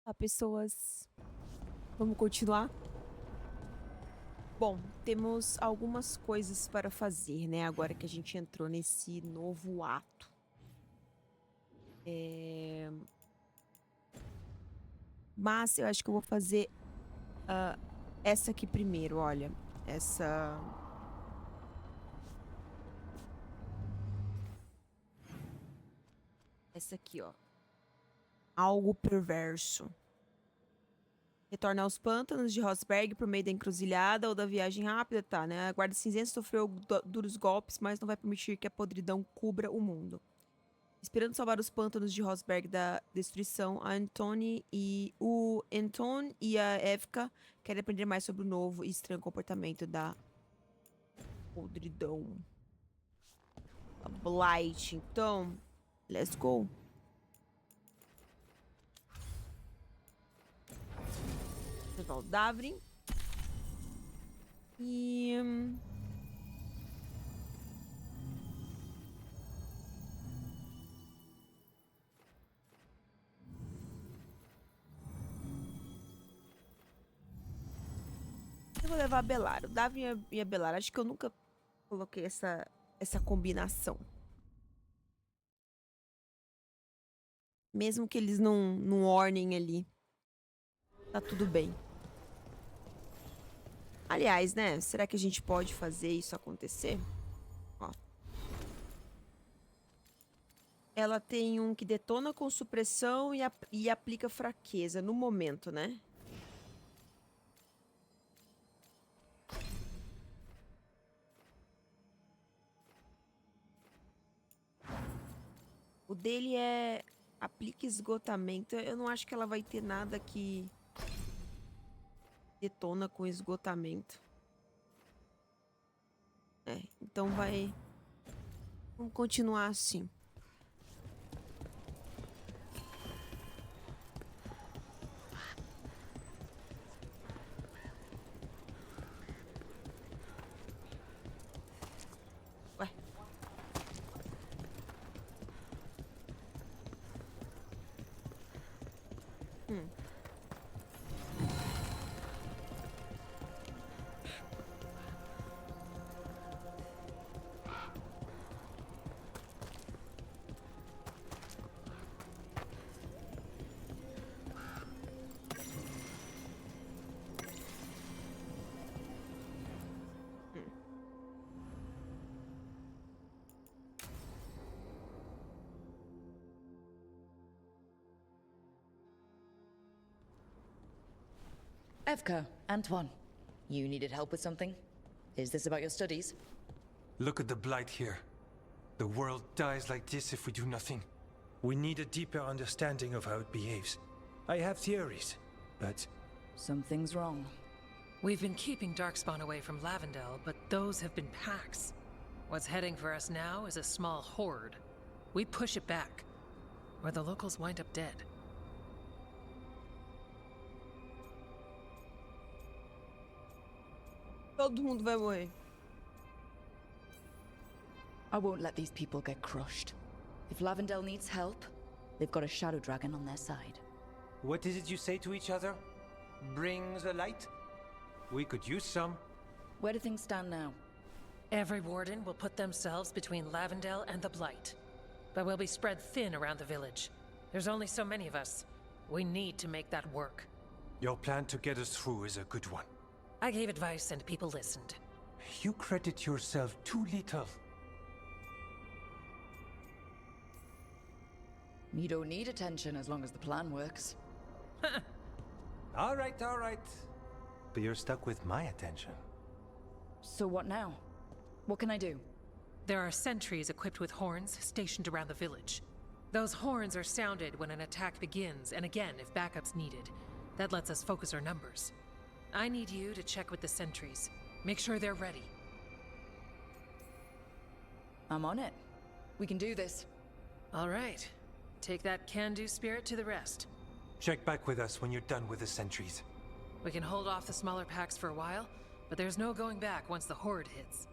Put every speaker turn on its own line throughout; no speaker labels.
Tá, pessoas. Vamos continuar? Bom, temos algumas coisas para fazer, né? Agora que a gente entrou nesse novo ato. Mas eu acho que eu vou fazer essa aqui primeiro, olha. Essa. Essa aqui, ó. Algo perverso. Retorna aos pântanos de Rosberg por meio da encruzilhada ou da viagem rápida, tá, né? A guarda cinzenta sofreu duros golpes, mas não vai permitir que a podridão cubra o mundo. Esperando salvar os pântanos de Rosberg da destruição, o Anton e a Evka querem aprender mais sobre o novo e estranho comportamento da podridão. A Blight. Então, let's go. Levar o Davrin. E... eu vou levar a Belar. O Davrin e a Belar. Acho que eu nunca coloquei essa combinação. Mesmo que eles não ornem ali. Tá tudo bem. Aliás, né? Será que a gente pode fazer isso acontecer? Ó. Ela tem um que detona com supressão e aplica fraqueza no momento, né? O dele é aplica esgotamento. Eu não acho que ela vai ter nada que detona com esgotamento. É, então vai... Vamos continuar assim. Ué. Hum. Hum.
Evka, Antoine, you needed help with something? Is this about your studies?
Look at the blight here. The world dies like this if we do nothing. We need a deeper understanding of how it behaves. I have theories, but...
Something's wrong.
We've been keeping Darkspawn away from Lavendel, but those have been packs. What's heading for us now is a small horde. We push it back, or the locals wind up dead.
Todo mundo vai morrer.
I won't let these people get crushed. If Lavendel needs help, they've got a shadow dragon on their side.
What is it you say to each other? Brings a light? We could use some.
Where do things stand now?
Every warden will put themselves between Lavendel and the Blight. But we'll be spread thin around the village. There's only so many of us. We need to make that work.
Your plan to get us through is a good one.
I gave advice and people listened.
You credit yourself too little.
You don't need attention as long as the plan works.
All right. But you're stuck with my attention.
So what now? What can I do?
There are sentries equipped with horns stationed around the village. Those horns are sounded when an attack begins, and again if backup's needed. That lets us focus our numbers. I need you to check with the sentries. Make sure they're ready.
I'm on it. We can do this.
All right. Take that can-do spirit to the rest.
Check back with us when you're done with the sentries.
We can hold off the smaller packs for a while, but there's no going back once the horde hits.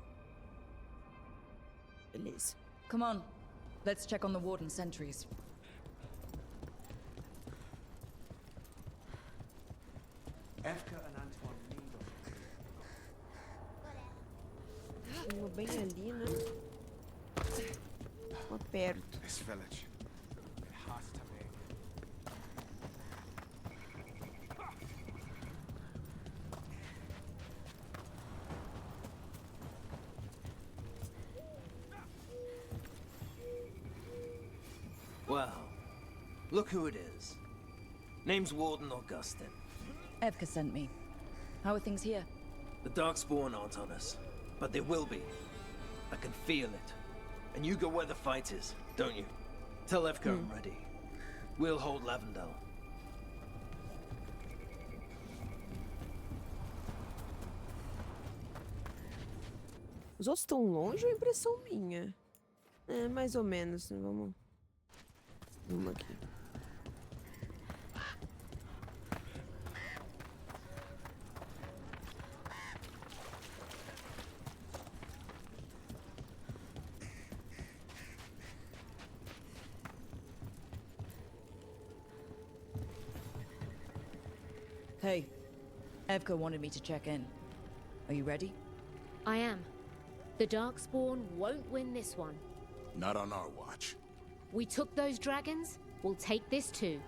Beleza.
Come on. Let's check on the warden sentries.
Uma bem ali, né? Uma perto.
This village. It has to be.
Well, look who it is. Name's Warden Augustin.
Evka sent me. How are things here?
The Darkspawn aren't on us, but they will be. I can feel it. And you go where the fight is, don't you? Tell Evka I'm ready. We'll hold Lavendel.
Os outros estão longe ou é impressão minha? É, mais ou menos. Vamos aqui.
Hey, Evka wanted me to check in. Are you ready?
I am. The Darkspawn won't win this one.
Not on our watch.
We took those dragons, we'll take this too.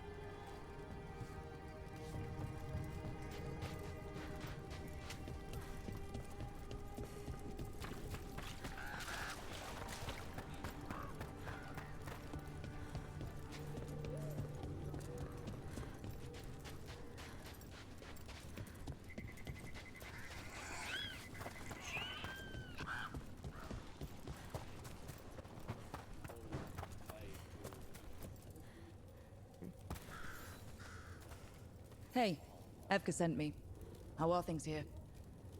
Hey, Evka sent me. How are things here?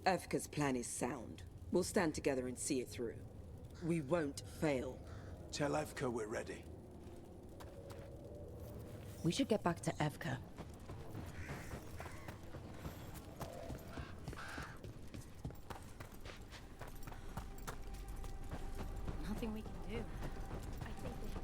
Evka's plan is sound. We'll stand together and see it through. We won't fail.
Tell Evka we're ready.
We should get back to Evka.
Nothing we can do. I think we have...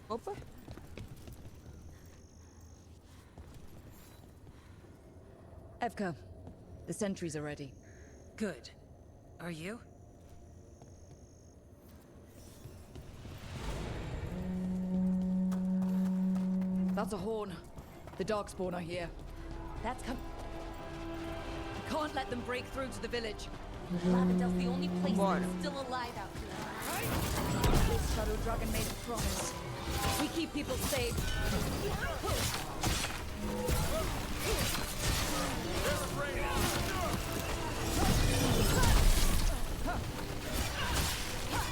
Opa.
Evka, the sentries are ready.
Good. Are you?
That's a horn. The Darkspawn are here. That's come. We can't let them break through to the village.
Lavendel's the only place
Bora.
that's still alive out here.
This Shadow Dragon made a promise. We keep people safe.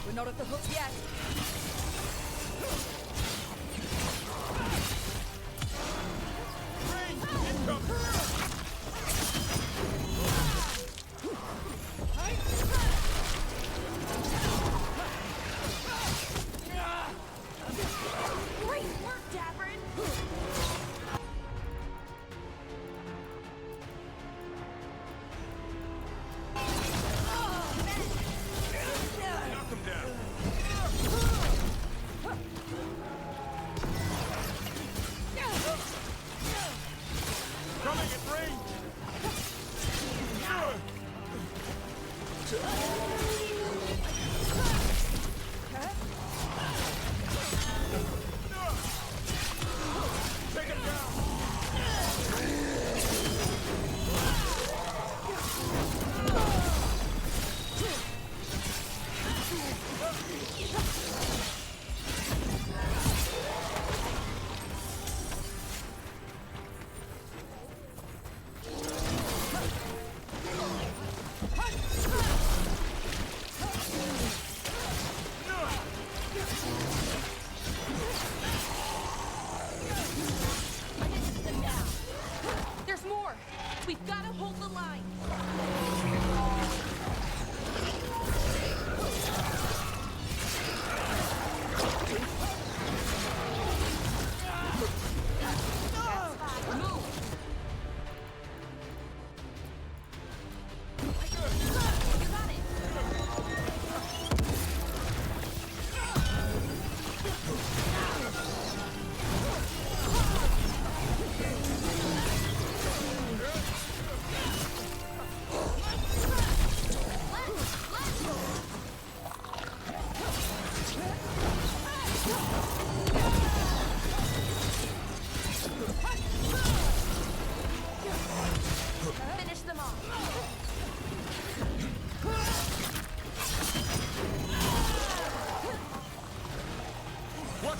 We're not at the hook yet.
Great work, Davrin!
Knock him down. Coming at range. Take him down.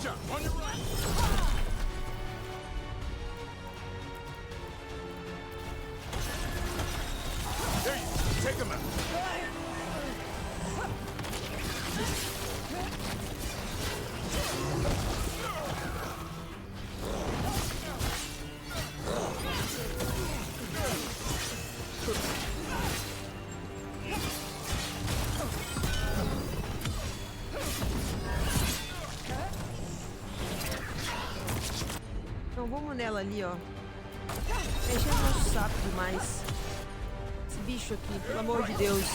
Watch out! On your right! There you go. Take him out.
Então vamos nela ali, ó. Enchendo nosso saco demais. Esse bicho aqui, pelo amor de Deus.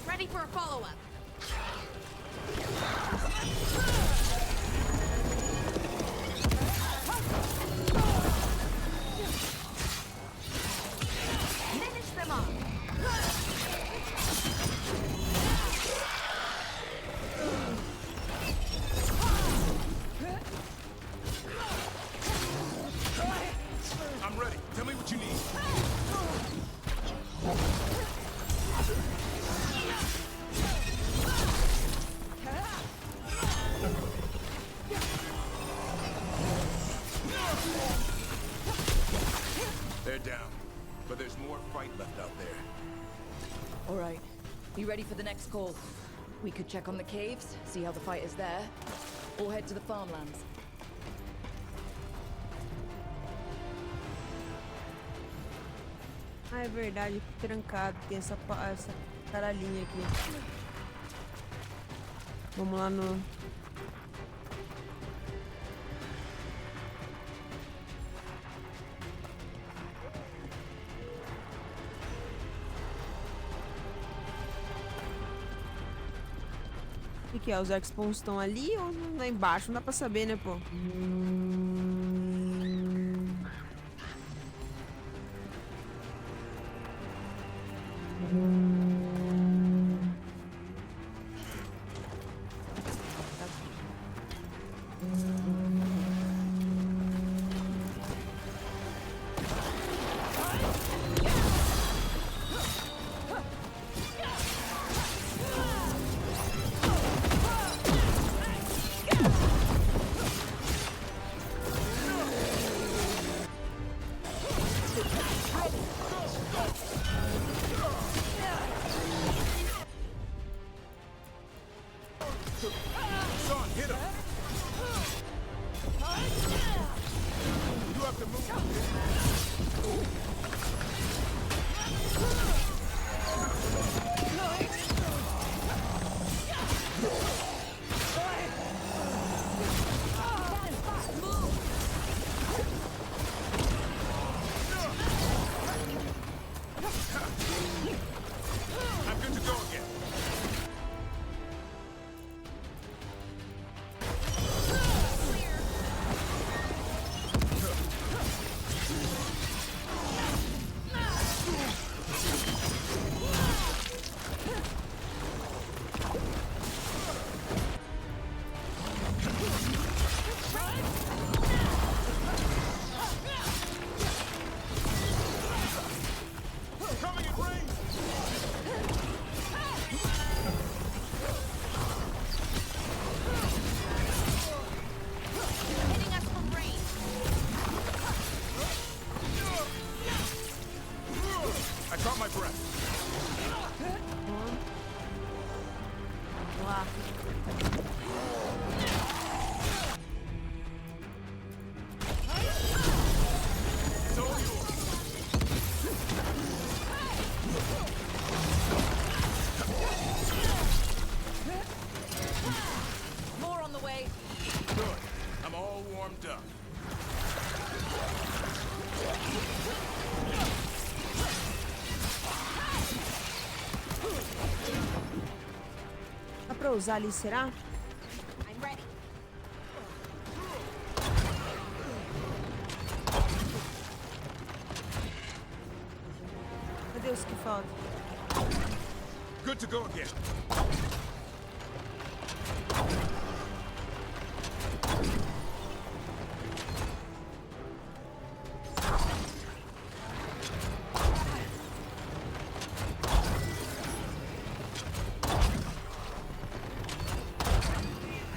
Ready for a follow-up. Finish them off.
I'm ready. Tell me what you need. They're down, but there's more fight left out there.
All right. You ready for the next call? We could check on the caves, see how the fight is there, or head to the farmlands.
Ah, é verdade, trancado. Tem essa caralhinha aqui. Vamos lá no... O que é? Os X-Pons estão ali ou lá embaixo? Não dá pra saber, né, pô?
Son, hit him! You have to move. I'm good to go again. Coming in range!
Hitting us from range.
I caught my breath.
Vamos lá.
It's all yours.
More on the way.
Good. I'm all warmed up.
Dá pra usar ali, será?
I'm ready.
Cadê os que faltam?
Good to go again.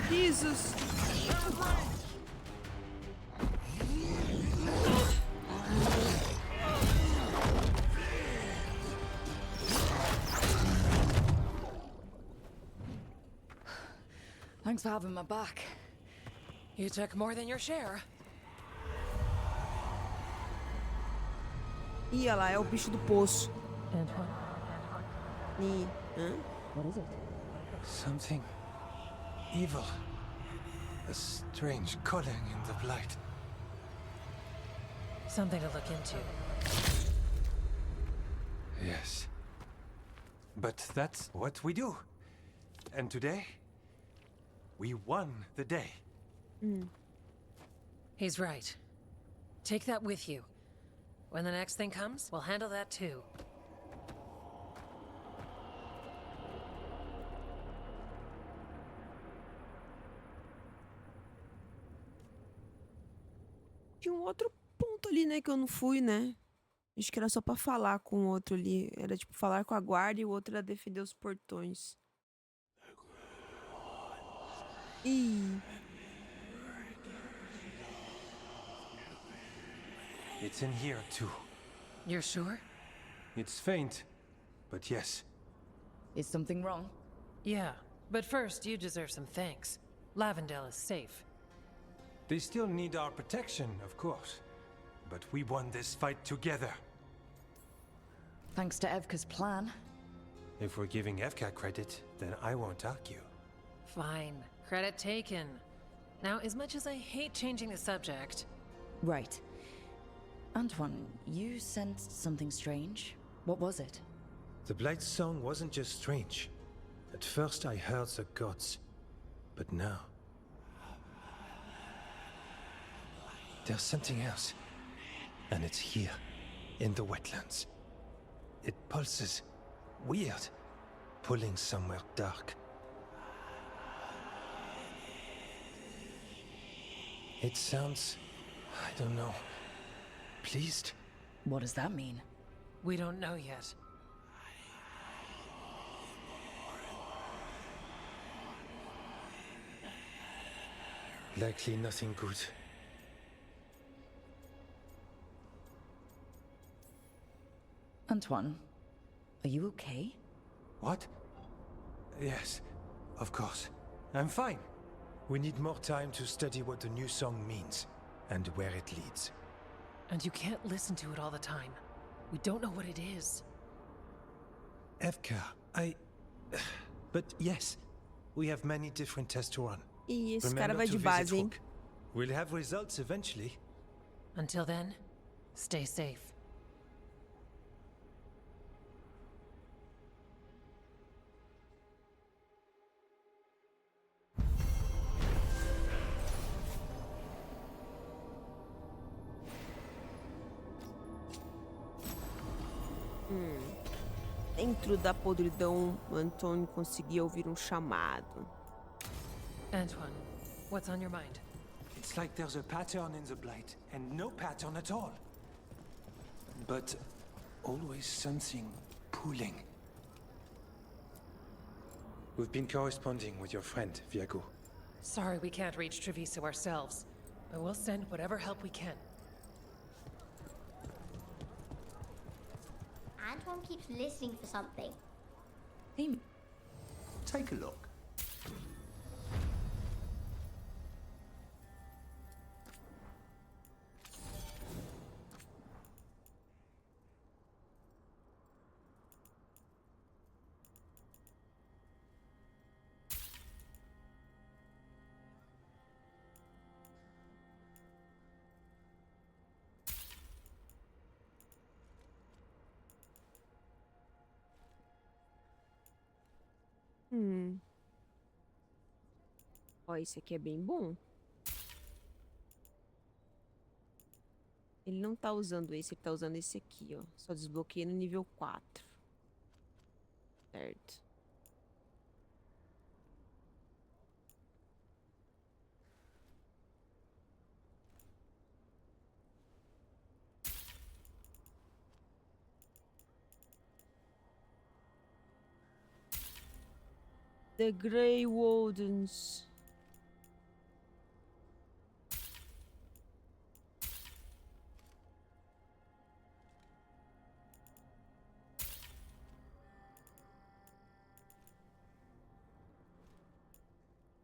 Jesus!
Thanks for having my back.
You took more than your share.
Ih, olha lá, é o bicho do poço.
Antoine?
Ih, hã?
What is it?
Something evil. A strange calling in the blight.
Something to look into.
Yes. But that's what we do. And today, we won the day.
He's right. Take that with you. When the next thing comes, we'll handle that too.
Tinha um outro ponto ali, né, que eu não fui, né? Acho que era só pra falar com o outro ali. Era tipo falar com a guarda e o outro era defender os portões. Ih.
It's in here too.
You're sure?
It's faint, but yes.
Is something wrong?
Yeah, but first you deserve some thanks. Lavendale is safe.
They still need our protection, of course. But we won this fight together.
Thanks to Evka's plan.
If we're giving Evka credit, then I won't argue.
Fine. Credit taken. Now, as much as I hate changing the subject...
Right. Antoine, you sensed something strange. What was it?
The Blight's song wasn't just strange. At first I heard the gods. But now... there's something else. And it's here, in the wetlands. It pulses. Weird. Pulling somewhere dark. It sounds... I don't know. Pleased?
What does that mean?
We don't know yet.
Likely nothing good.
Antoine, are you okay?
What? Yes, of course. I'm fine. We need more time to study what the new song means, and where it leads.
And you can't listen to it all the time. We don't know what it is.
Evka, But yes, we have many different tests to run.
Ih, esse cara
Remember
vai
to
de
visit
base, hein?
Hook. We'll have results eventually.
Until then, stay safe.
Dentro da podridão, Antônio conseguia ouvir chamado.
Antoine, what's on your mind?
It's like there's a pattern in the blight, and no pattern at all. But always something pulling. We've been corresponding with your friend, Viago.
Sorry we can't reach Treviso ourselves, but we'll send whatever help we can.
Antoine keeps listening for something.
Hey,
Take a look.
Ó, esse aqui é bem bom. Ele não tá usando esse, ele tá usando esse aqui, ó. Só desbloqueei no nível 4. Certo. The Grey Wardens.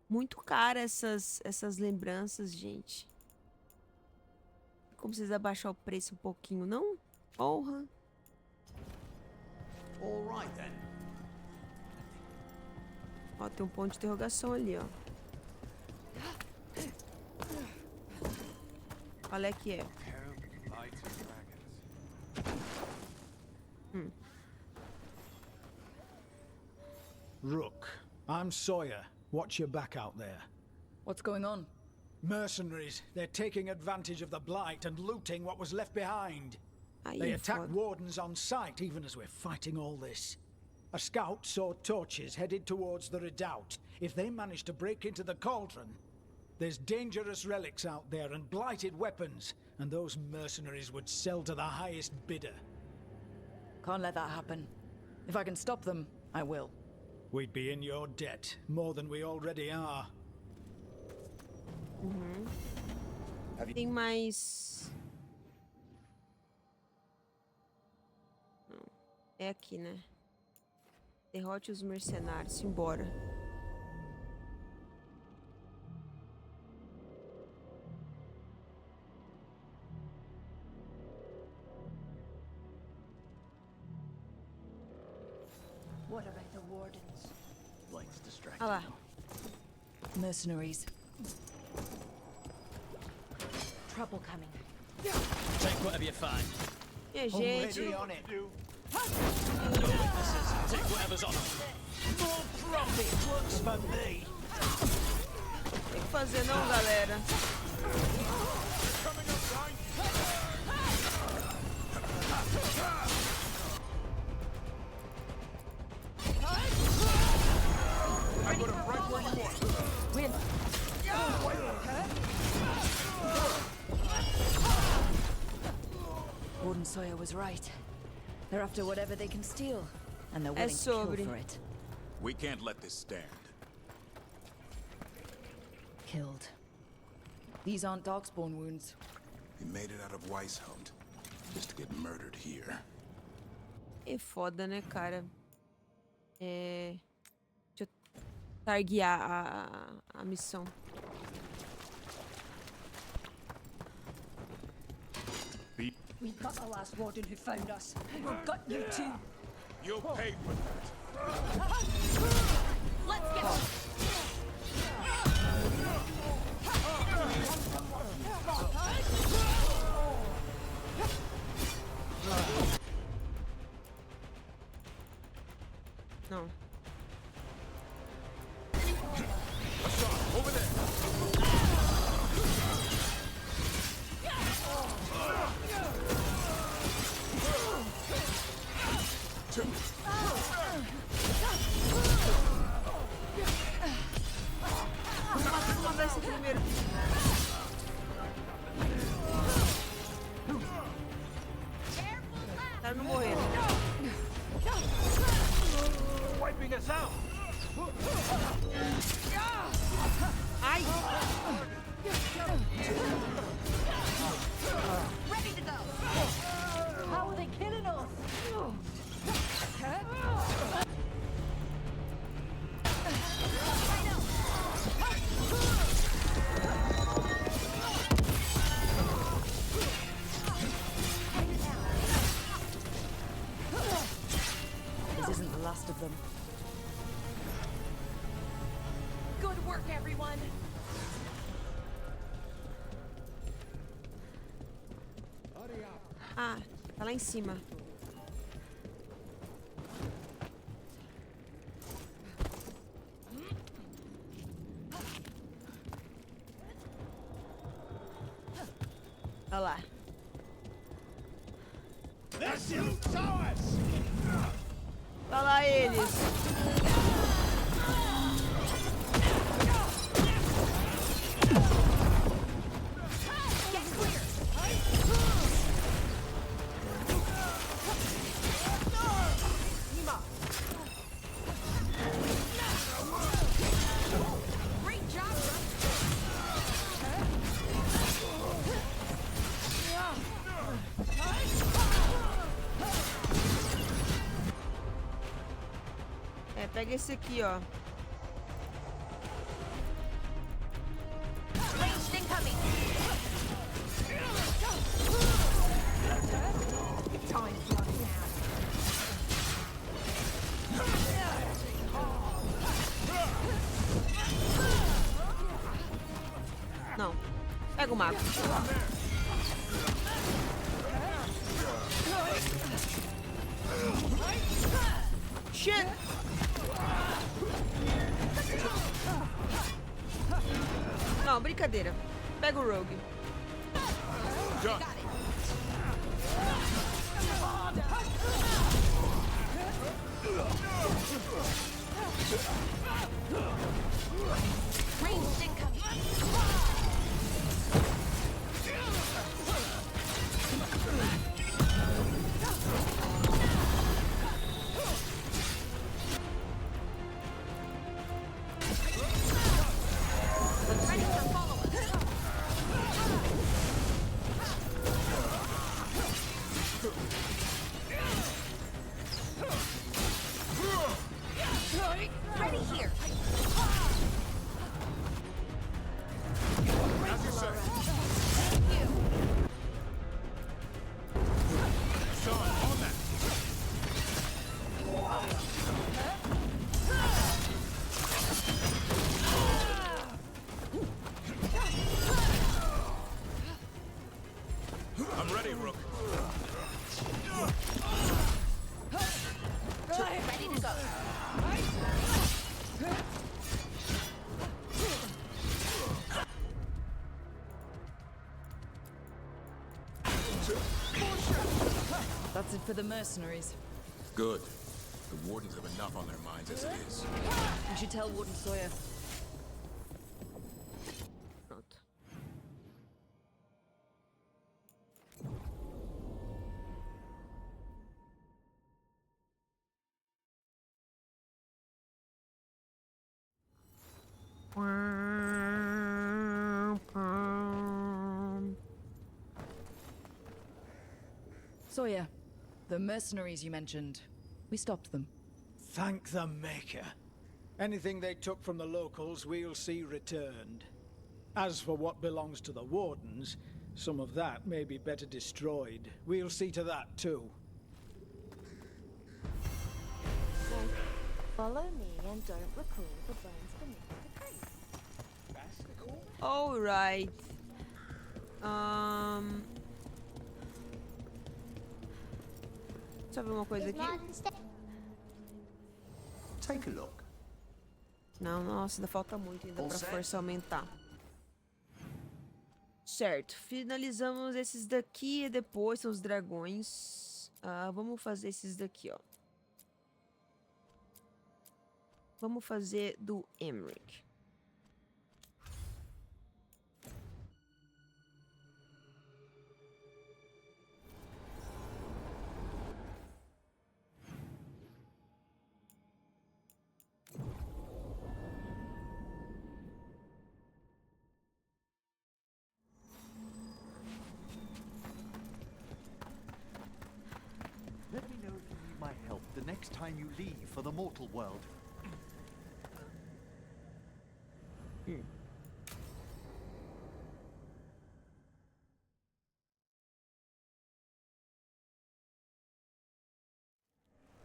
Muito cara essas lembranças, gente. Como vocês abaixar o preço um pouquinho, não? Porra.
All right then.
Ó, tem um ponto de interrogação ali, ó. Qual é que é?
Rook, I'm Sawyer. Watch your back out there.
What's going on?
Mercenaries. They're taking advantage of the Blight and looting what was left behind.
Aí
They
é
attack
foda.
wardens on sight even as we're fighting all this. A scout saw torches headed towards the redoubt. If they manage to break into the cauldron, there's dangerous relics out there and blighted weapons, and those mercenaries would sell to the highest bidder.
Can't let that happen. If I can stop them, I will.
We'd be in your debt, more than we already are.
Tem mais... Não. É aqui, né? Derrote os mercenários. Embora.
What about the wardens?
Light's distracting.
Ah lá.
Mercenaries.
Trouble coming.
Take whatever you find.
Minha gente.
Already on it. No witnesses. Take whatever's on them. More profit works for me.
Tem que fazer não, galera.
I put him right where you want.
Win. Warden Sawyer was right. They're after whatever they can steal, and they're willing to kill
sobre.
for it.
We can't let this stand.
Killed. These aren't darkspawn wounds.
He made it out of Weishaupt, just to get murdered here.
É foda, né, cara? É... Deixa eu targuear a missão.
We got the last warden who found us. We've got you too.
You'll pay for that.
Let's get
Não.
Over there.
Vamos ver esse primeiro. Tá não morreram.
Wiping us out.
Ai!
ready to go. How are they killing us?
This isn't the last of them.
Good work, everyone.
Ah, tá lá em cima. Olha lá. Olha lá eles. Pega esse aqui, ó. Não. Pega o mago. Shit! Não, brincadeira. Pega o Rogue.
I'm ready, Rook.
Ready to go. That's it for the mercenaries.
Good. The Wardens have enough on their minds as it is.
You should tell Warden Sawyer.
Pronto.
Sawyer, the mercenaries you mentioned, we stopped them.
Thank the Maker. Anything they took from the locals, we'll see returned. As for what belongs to the Wardens, some of that may be better destroyed. We'll see to that, too.
Follow me and don't recall the bones beneath the tree.
All right. Deixa eu ver uma coisa aqui.
Take a look.
Não, nossa, ainda falta muito ainda pra força aumentar. Certo, finalizamos esses daqui e depois são os dragões. Vamos fazer esses daqui, ó. Vamos fazer do Emmrich.
Let me know if you need my help the next time you leave for the mortal world.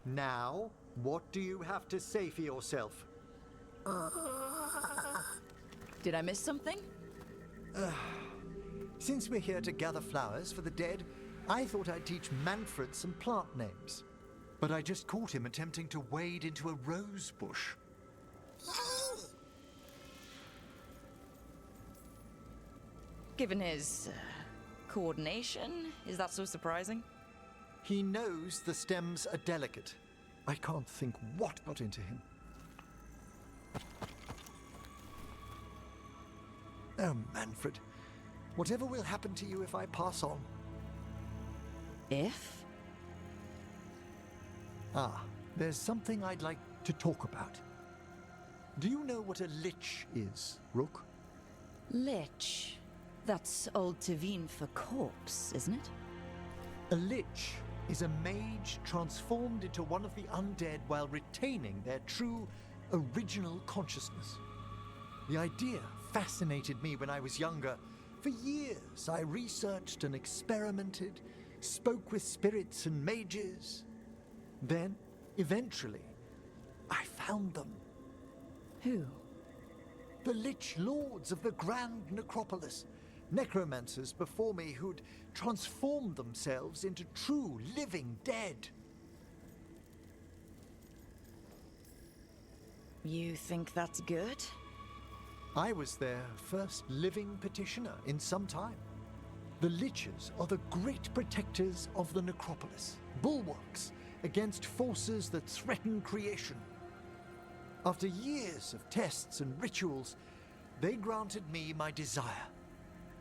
Now, what do you have to say for yourself?
Did I miss something?
Since we're here to gather flowers for the dead, I thought I'd teach Manfred some plant names. But I just caught him attempting to wade into a rose bush.
Given his coordination, is that so surprising?
He knows the stems are delicate. I can't think what got into him. Oh, Manfred. Whatever will happen to you if I pass on?
If?
There's something I'd like to talk about. Do you know what a lich is, Rook?
Lich. That's old Tavine for corpse, isn't it?
A lich is a mage transformed into one of the undead while retaining their true, original consciousness. The idea fascinated me when I was younger. For years, I researched and experimented, spoke with spirits and mages. Then, eventually, I found them.
Who?
The Lich Lords of the Grand Necropolis. Necromancers before me who'd transformed themselves into true living dead.
You think that's good?
I was their first living petitioner in some time. The Liches are the great protectors of the necropolis, bulwarks against forces that threaten creation. After years of tests and rituals, they granted me my desire,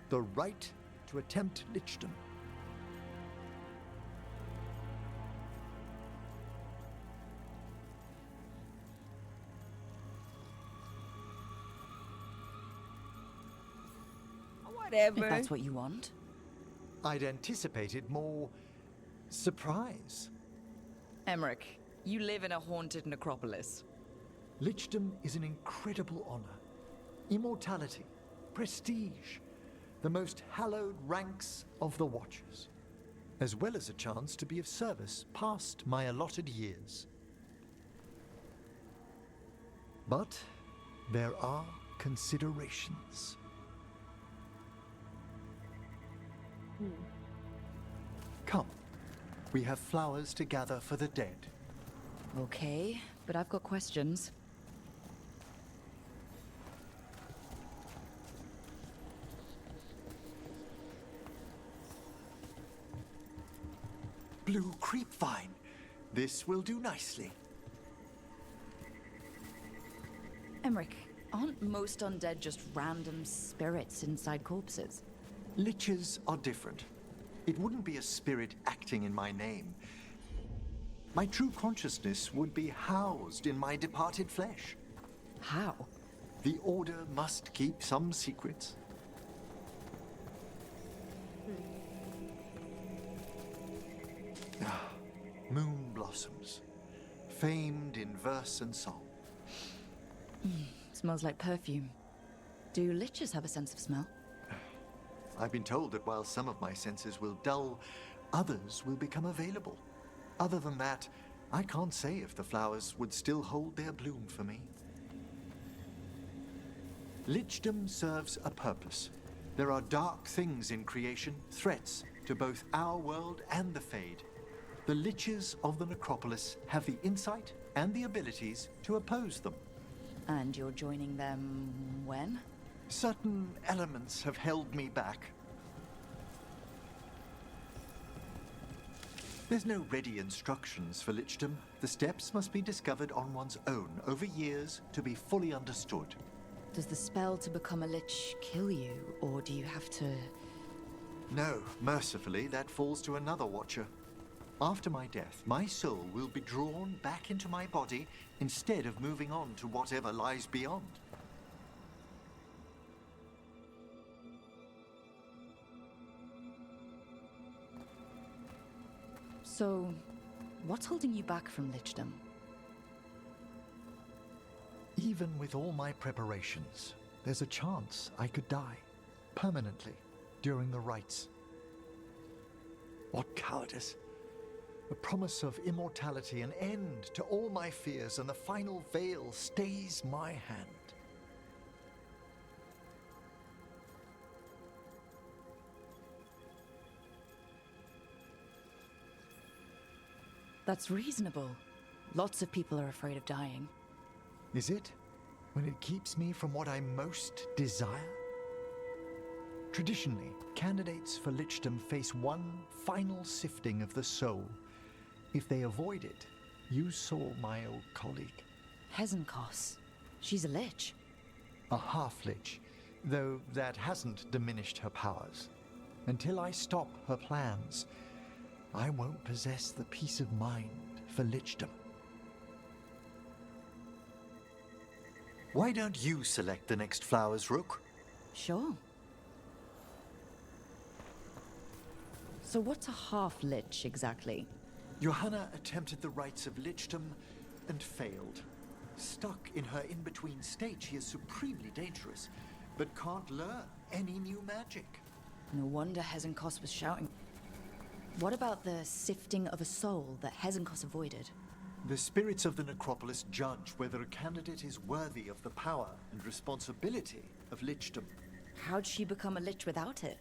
the right to attempt lichdom.
Whatever.
If that's what you want.
I'd anticipated more surprise.
Emmrich, you live in a haunted necropolis.
Lichdom is an incredible honor. Immortality, prestige, the most hallowed ranks of the Watchers, as well as a chance to be of service past my allotted years. But there are considerations. Come, we have flowers to gather for the dead.
Okay, but I've got questions.
Blue creepvine. This will do nicely.
Emmrich, aren't most undead just random spirits inside corpses?
Liches are different. It wouldn't be a spirit acting in my name. My true consciousness would be housed in my departed flesh.
How?
The Order must keep some secrets. Moon blossoms, famed in verse and song.
Smells like perfume. Do liches have a sense of smell?
I've been told that while some of my senses will dull, others will become available. Other than that, I can't say if the flowers would still hold their bloom for me. Lichdom serves a purpose. There are dark things in creation, threats to both our world and the Fade. The Liches of the Necropolis have the insight and the abilities to oppose them.
And you're joining them when?
Certain elements have held me back. There's no ready instructions for Lichdom. The steps must be discovered on one's own over years to be fully understood.
Does the spell to become a lich kill you, or do you have to...
No, mercifully, that falls to another Watcher. After my death, my soul will be drawn back into my body instead of moving on to whatever lies beyond.
So, what's holding you back from lichdom?
Even with all my preparations, there's a chance I could die permanently during the rites. What cowardice! The promise of immortality, an end to all my fears, and the final veil stays my hand.
That's reasonable. Lots of people are afraid of dying.
Is it? When it keeps me from what I most desire? Traditionally, candidates for lichdom face one final sifting of the soul. If they avoid it, you saw my old colleague.
Hezenkos. She's a lich.
A half-lich, though that hasn't diminished her powers. Until I stop her plans, I won't possess the peace of mind for lichdom. Why don't you select the next flowers, Rook?
Sure. So what's a half-lich exactly?
Johanna attempted the rites of lichdom and failed. Stuck in her in-between state, she is supremely dangerous, but can't learn any new magic.
No wonder Hezenkos was shouting. What about the sifting of a soul that Hezenkos avoided?
The spirits of the necropolis judge whether a candidate is worthy of the power and responsibility of lichdom.
How'd she become a lich without it?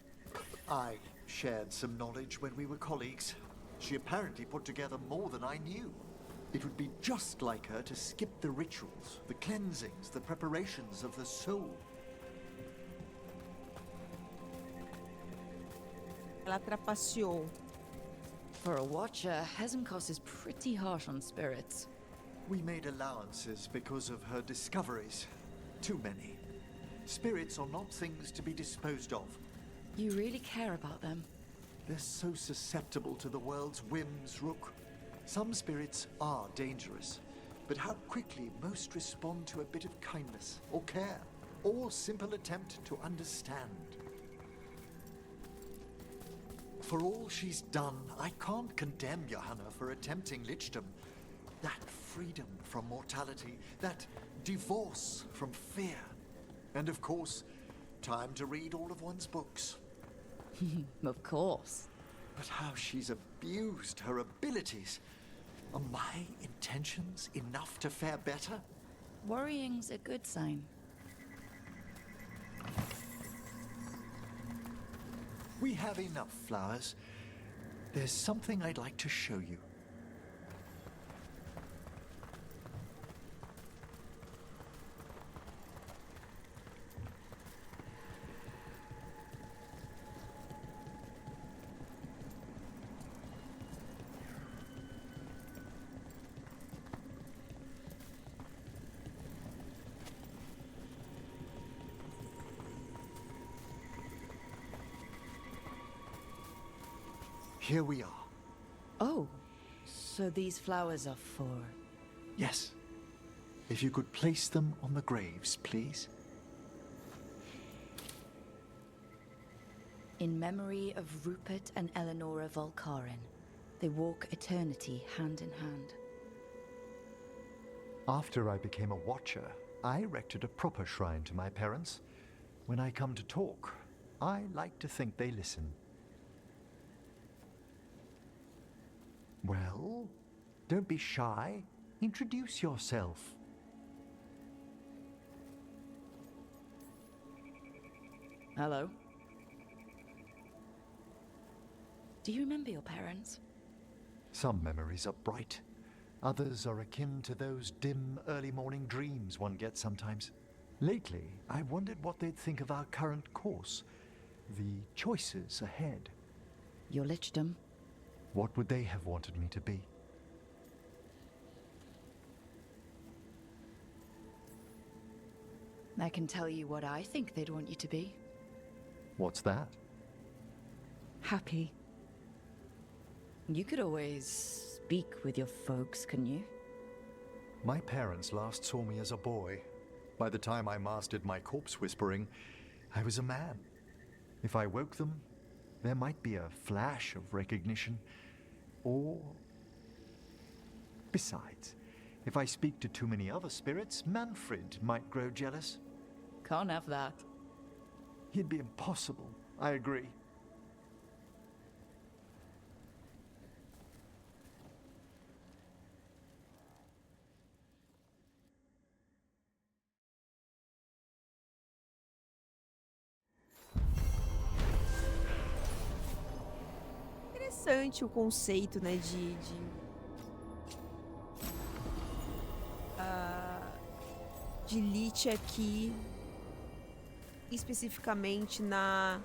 I shared some knowledge when we were colleagues. She apparently put together more than I knew. It would be just like her to skip the rituals, the cleansings, the preparations of the soul.
Ela trapaceou.
For a watcher, Hezenkos is pretty harsh on spirits.
We made allowances because of her discoveries. Too many. Spirits are not things to be disposed of.
You really care about them?
They're so susceptible to the world's whims, Rook. Some spirits are dangerous, but how quickly most respond to a bit of kindness or care, or simple attempt to understand. For all she's done, I can't condemn Johanna for attempting lichdom. That freedom from mortality, that divorce from fear, and of course, time to read all of one's books.
Of course.
But how she's abused her abilities. Are my intentions enough to fare better?
Worrying's a good sign.
We have enough flowers. There's something I'd like to show you. Here we are.
Oh, so these flowers are for...
Yes. If you could place them on the graves, please.
In memory of Rupert and Eleonora Volkaren, they walk eternity hand in hand.
After I became a watcher, I erected a proper shrine to my parents. When I come to talk, I like to think they listen. Well, don't be shy. Introduce yourself.
Hello. Do you remember your parents?
Some memories are bright. Others are akin to those dim, early morning dreams one gets sometimes. Lately, I wondered what they'd think of our current course. The choices ahead.
Your lichdom?
What would they have wanted me to be?
I can tell you what I think they'd want you to be.
What's that?
Happy. You could always speak with your folks, couldn't you?
My parents last saw me as a boy. By the time I mastered my corpse whispering, I was a man. If I woke them, there might be a flash of recognition. Or... Besides, if I speak to too many other spirits, Manfred might grow jealous.
Can't have that.
He'd be impossible, I agree.
Interessante o conceito, né, de Lich aqui, especificamente na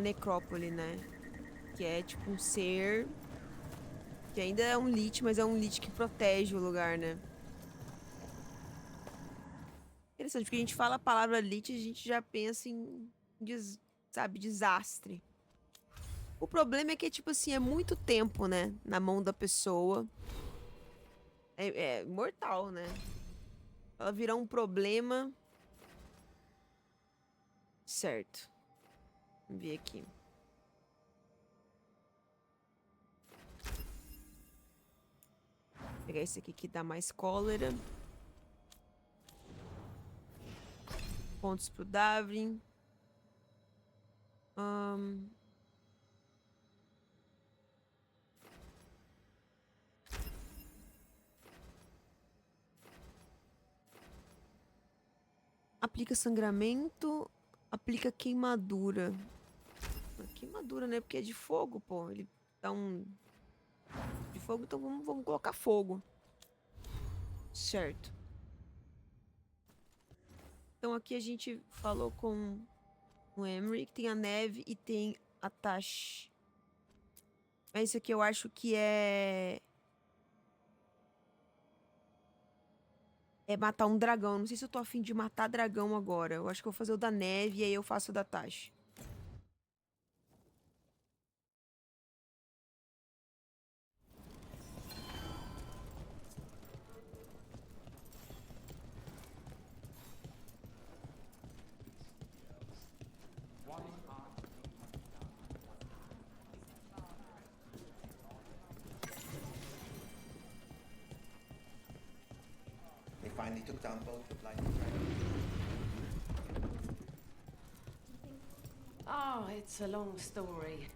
necrópole, né? Que é tipo um ser que ainda é um Lich, mas é um Lich que protege o lugar, né? Interessante, porque a gente fala a palavra Lich, a gente já pensa em, sabe, desastre. O problema é que, tipo assim, é muito tempo, né? Na mão da pessoa. É mortal, né? Ela virar um problema. Certo. Vamos ver aqui. Vou pegar esse aqui que dá mais cólera. Pontos pro Davrin. Aplica sangramento. Aplica queimadura. Queimadura, né? Porque é de fogo, pô. Ele dá um... de fogo, então vamos colocar fogo. Certo. Então aqui a gente falou com o Emmrich, tem a neve e tem a Tash. Mas isso aqui eu acho que é matar um dragão. Não sei se eu tô afim de matar dragão agora. Eu acho que eu vou fazer o da neve e aí eu faço o da Tash.
They finally took down both the blighted dragons.
Oh, it's a long story.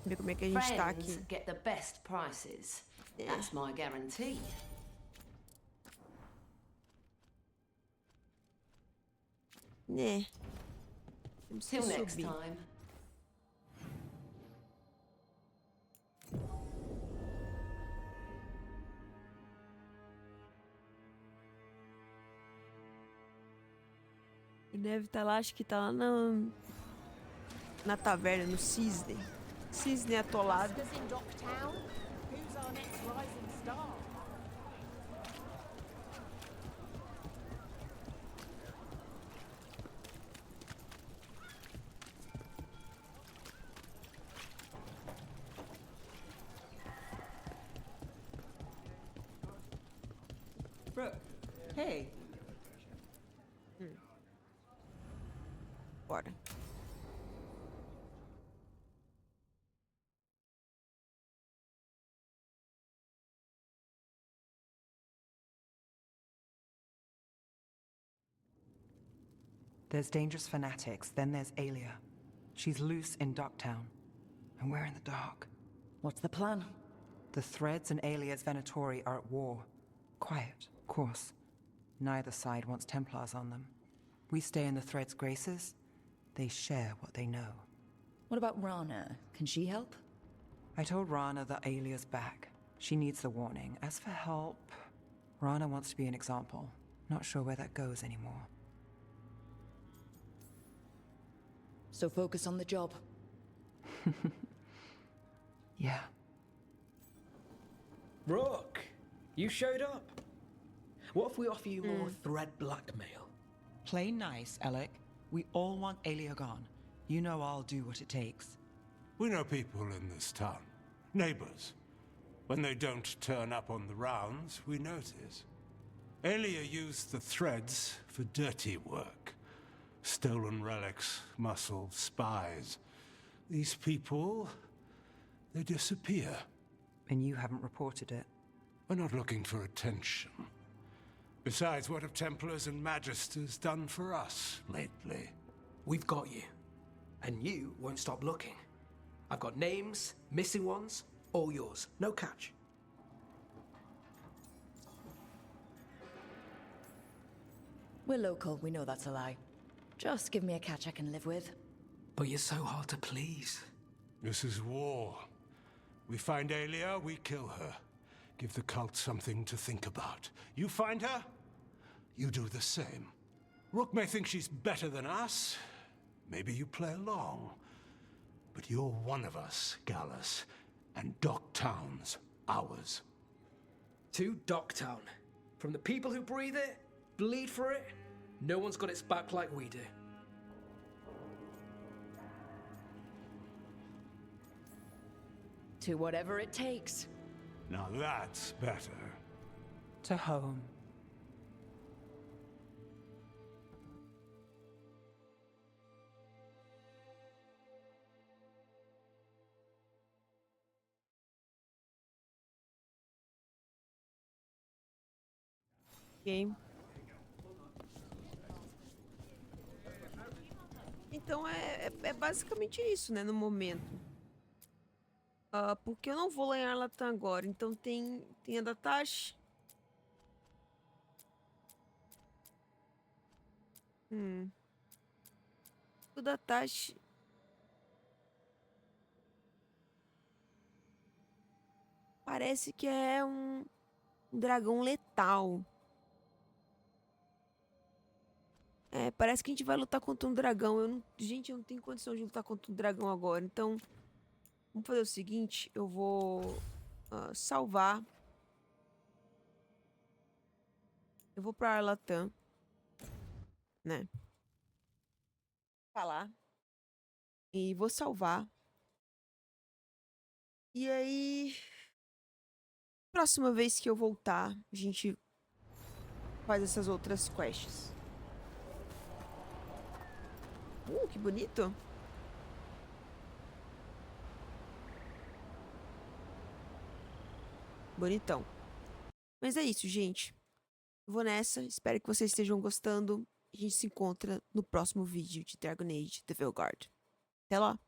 Ver como é que a gente tá aqui.
Friends get the best prices. That's my guarantee.
Né. Temos que
Till next
subir.
time.
O Neve tá lá, acho que tá lá na taverna, no Cisne. Cisne atolado.
Brooke, hey.
Bora.
There's dangerous fanatics, then there's Alia. She's loose in Ducktown, and we're in the dark.
What's the plan?
The Threads and Alia's Venatori are at war. Quiet, of course. Neither side wants Templars on them. We stay in the Threads' graces. They share what they know.
What about Rana? Can she help?
I told Rana that Alia's back. She needs the warning. As for help, Rana wants to be an example. Not sure where that goes anymore.
So focus on the job.
Yeah.
Rook, you showed up. What if we offer you more thread blackmail?
Play nice, Alec. We all want Alia gone. You know I'll do what it takes.
We know people in this town. Neighbors. When they don't turn up on the rounds, we notice. Alia used the Threads for dirty work. Stolen relics, muscle, spies. These people, they disappear.
And you haven't reported it.
We're not looking for attention. Besides, what have Templars and Magisters done for us lately?
We've got you. And you won't stop looking. I've got names, missing ones, all yours. No catch.
We're local, we know that's a lie. Just give me a catch I can live with.
But you're so hard to please.
This is war. We find Alia, we kill her. Give the cult something to think about. You find her, you do the same. Rook may think she's better than us. Maybe you play along. But you're one of us, Gallus. And Docktown's ours.
To Docktown. From the people who breathe it, bleed for it, no one's got its back like we do.
To whatever it takes.
Now that's better.
To home.
Ok. Então é basicamente isso, né, no momento. Porque eu não vou lá em Arlatan agora. Então tem a da Tash. O da Tash. Parece que é um dragão letal. Parece que a gente vai lutar contra um dragão. Gente, eu não tenho condição de lutar contra um dragão agora. Então, vamos fazer o seguinte. Eu vou salvar. Eu vou pra Arlatan. Né? Falar. E vou salvar. E aí... Próxima vez que eu voltar, a gente faz essas outras quests. Que bonito. Bonitão. Mas é isso, gente. Eu vou nessa. Espero que vocês estejam gostando. A gente se encontra no próximo vídeo de Dragon Age The Veilguard. Até lá.